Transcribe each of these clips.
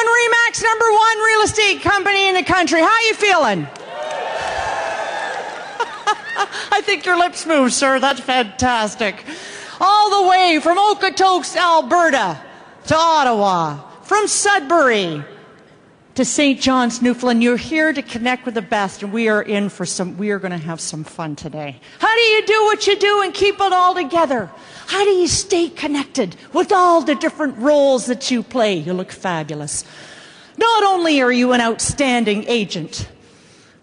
and RE/MAX #1 real estate company in the country. How you feeling? I think your lips move, sir. That's fantastic. All the way from Okotoks, Alberta, to Ottawa, from Sudbury to St. John's, Newfoundland. You're here to connect with the best, and we are going to have some fun today. How do you do what you do and keep it all together? How do you stay connected with all the different roles that you play? You look fabulous. Not only are you an outstanding agent,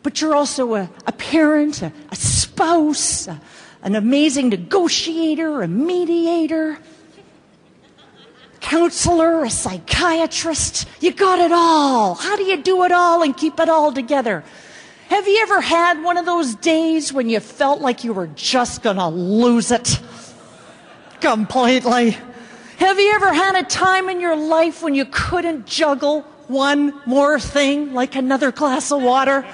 but you're also a parent, a spouse, an amazing negotiator, a mediator, counselor, a psychiatrist. You got it all. How do you do it all and keep it all together? Have you ever had one of those days when you felt like you were just going to lose it completely? Have you ever had a time in your life when you couldn't juggle one more thing like another glass of water?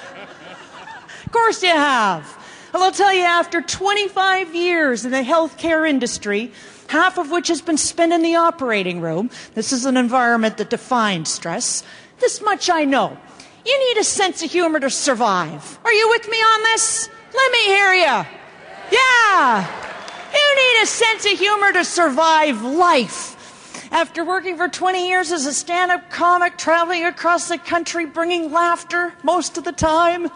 Of course you have. And I'll tell you, after 25 years in the healthcare industry, half of which has been spent in the operating room, this is an environment that defines stress, this much I know. You need a sense of humor to survive. Are you with me on this? Let me hear you. Yeah. You need a sense of humor to survive life. After working for 20 years as a stand-up comic, traveling across the country, bringing laughter most of the time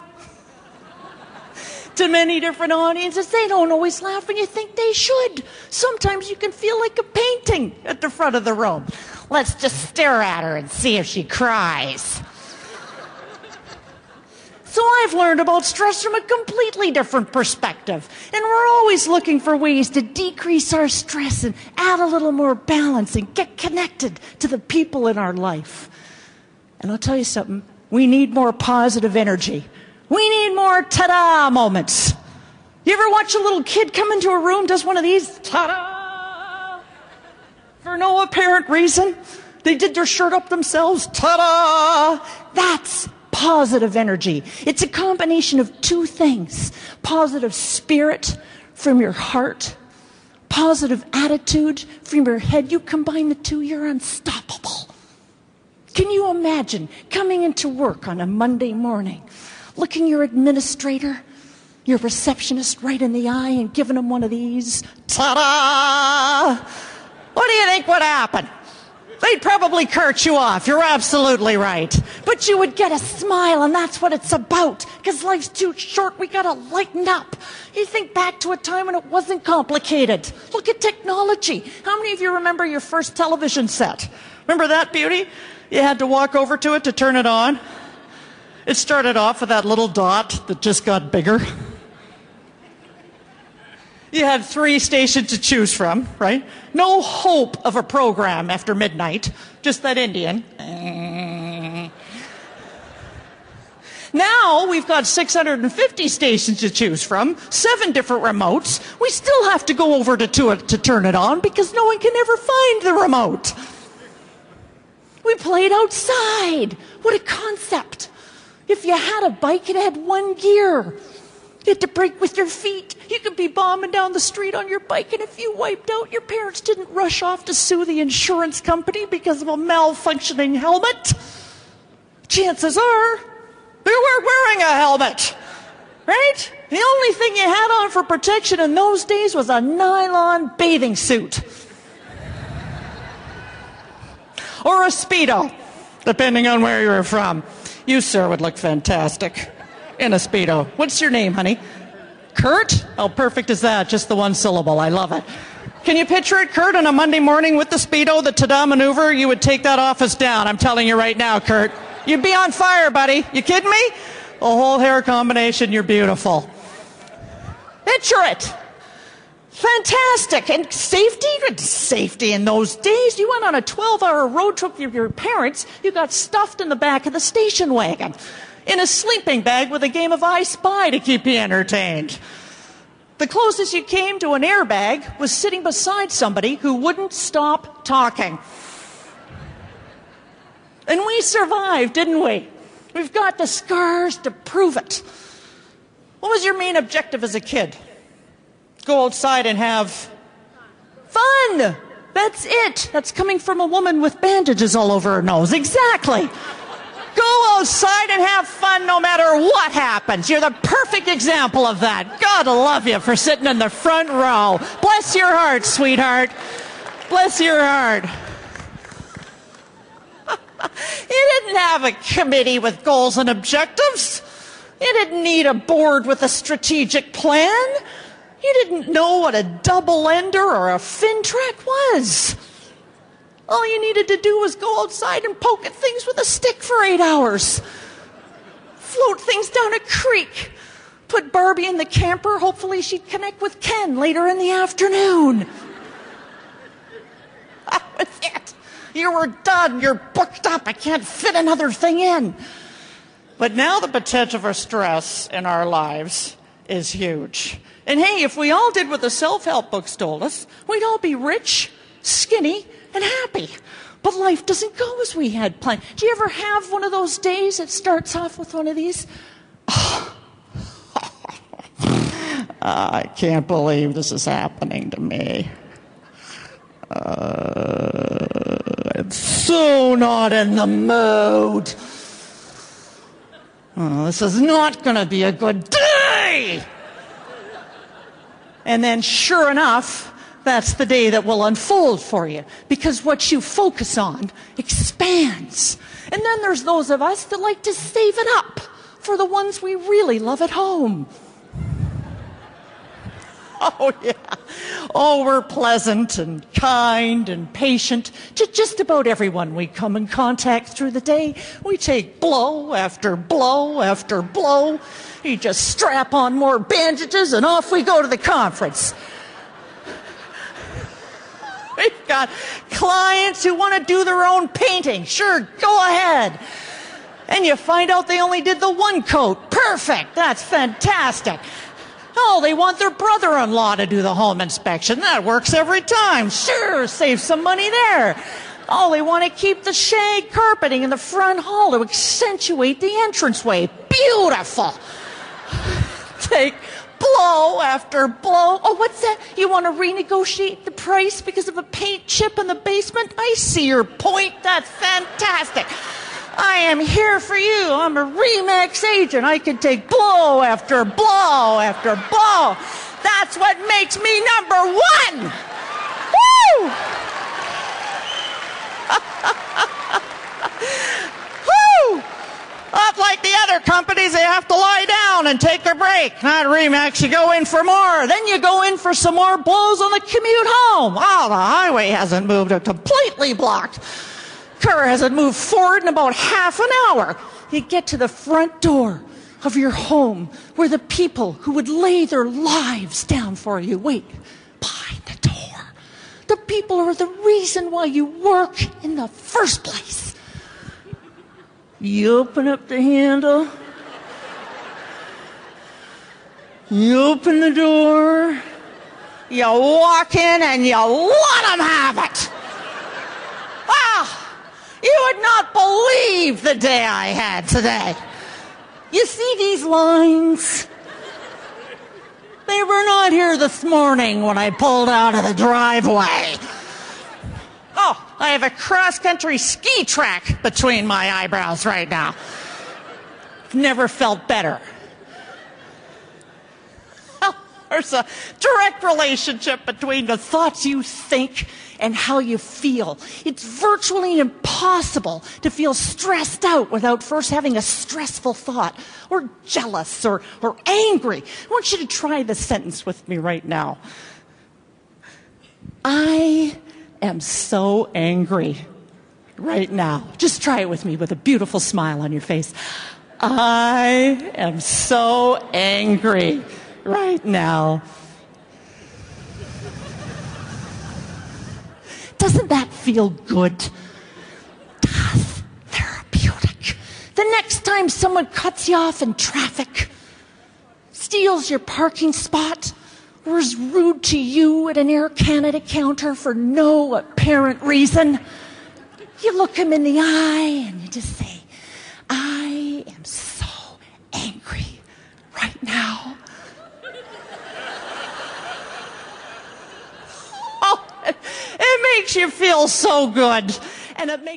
to many different audiences, they don't always laugh when you think they should. Sometimes you can feel like a painting at the front of the room. Let's just stare at her and see if she cries. So I've learned about stress from a completely different perspective. And we're always looking for ways to decrease our stress and add a little more balance and get connected to the people in our life. And I'll tell you something, we need more positive energy. We need more ta-da moments. You ever watch a little kid come into a room, does one of these, ta-da, for no apparent reason? They did their shirt up themselves, ta-da. That's positive energy. It's a combination of two things. Positive spirit from your heart, positive attitude from your head. You combine the two, you're unstoppable. Can you imagine coming into work on a Monday morning, looking your administrator, your receptionist right in the eye and giving them one of these? Ta-da! What do you think would happen? They'd probably cart you off. You're absolutely right. But you would get a smile, and that's what it's about. Because life's too short. We got to lighten up. You think back to a time when it wasn't complicated. Look at technology. How many of you remember your first television set? Remember that beauty? You had to walk over to it to turn it on. It started off with that little dot that just got bigger. You had 3 stations to choose from, right? No hope of a program after midnight. Just that Indian. Now we've got 650 stations to choose from, 7 different remotes. We still have to go over to it to turn it on because no one can ever find the remote. We played outside. What a concept. If you had a bike, it had 1 gear. You had to brake with your feet. You could be bombing down the street on your bike, and if you wiped out, your parents didn't rush off to sue the insurance company because of a malfunctioning helmet. Chances are, they weren't wearing a helmet, right? The only thing you had on for protection in those days was a nylon bathing suit. Or a Speedo, depending on where you were from. You, sir, would look fantastic in a Speedo. What's your name, honey? Kurt? How perfect is that? Just the one syllable. I love it. Can you picture it, Kurt, on a Monday morning with the Speedo, the ta-da maneuver? You would take that office down. I'm telling you right now, Kurt. You'd be on fire, buddy. You kidding me? A whole hair combination. You're beautiful. Picture it. Fantastic. And safety in those days. You went on a 12-hour road trip with your parents. You got stuffed in the back of the station wagon in a sleeping bag with a game of I Spy to keep you entertained. The closest you came to an airbag was sitting beside somebody who wouldn't stop talking. And we survived, didn't we? We've got the scars to prove it. What was your main objective as a kid? Go outside and have fun. That's it. That's coming from a woman with bandages all over her nose. Exactly. Go outside and have fun no matter what happens. You're the perfect example of that. God love you for sitting in the front row. Bless your heart, sweetheart. Bless your heart. You didn't have a committee with goals and objectives. You didn't need a board with a strategic plan. You didn't know what a double ender or a fin track was. All you needed to do was go outside and poke at things with a stick for 8 hours. Float things down a creek. Put Barbie in the camper. Hopefully she'd connect with Ken later in the afternoon. That was it. You were done. You're booked up. I can't fit another thing in. But now the potential for stress in our lives is huge. And hey, if we all did what the self-help books told us, we'd all be rich, skinny, and happy. But life doesn't go as we had planned. Do you ever have one of those days that starts off with one of these? I can't believe this is happening to me. I'm so not in the mood. Oh, this is not going to be a good day. And then, sure enough, that's the day that will unfold for you. Because what you focus on expands. And then there's those of us that like to save it up for the ones we really love at home. Oh, yeah. Oh, we're pleasant and kind and patient to just about everyone we come in contact through the day. We take blow after blow after blow. You just strap on more bandages and off we go to the conference. We've got clients who want to do their own painting. Sure, go ahead. And you find out they only did the one coat. Perfect. That's fantastic. Oh, they want their brother-in-law to do the home inspection. That works every time. Sure, save some money there. Oh, they want to keep the shag carpeting in the front hall to accentuate the entranceway. Beautiful. Take blow after blow. Oh, what's that? You want to renegotiate the price because of a paint chip in the basement? I see your point. That's fantastic. I am here for you. I'm a Remax agent. I can take blow after blow after blow. That's what makes me number one. Woo! Woo! Not like the other companies, they have to lie down and take a break. Not Remax, you go in for more. Then you go in for some more blows on the commute home. Oh, the highway hasn't moved. It's completely blocked. Car hasn't moved forward in about half an hour. You get to the front door of your home where the people who would lay their lives down for you wait behind the door. The people are the reason why you work in the first place. You open up the handle. You open the door. You walk in and you let them have it. Ah! You would not believe the day I had today. You see these lines? They were not here this morning when I pulled out of the driveway. Oh, I have a cross-country ski track between my eyebrows right now. Never felt better. There's a direct relationship between the thoughts you think and how you feel. It's virtually impossible to feel stressed out without first having a stressful thought, or jealous, or angry. I want you to try this sentence with me right now. I am so angry right now. Just try it with me with a beautiful smile on your face. I am so angry right now. Doesn't that feel good? That's therapeutic. The next time someone cuts you off in traffic, steals your parking spot, or is rude to you at an Air Canada counter for no apparent reason, you look him in the eye and you just say, I am so angry right now. It makes you feel so good. And it makes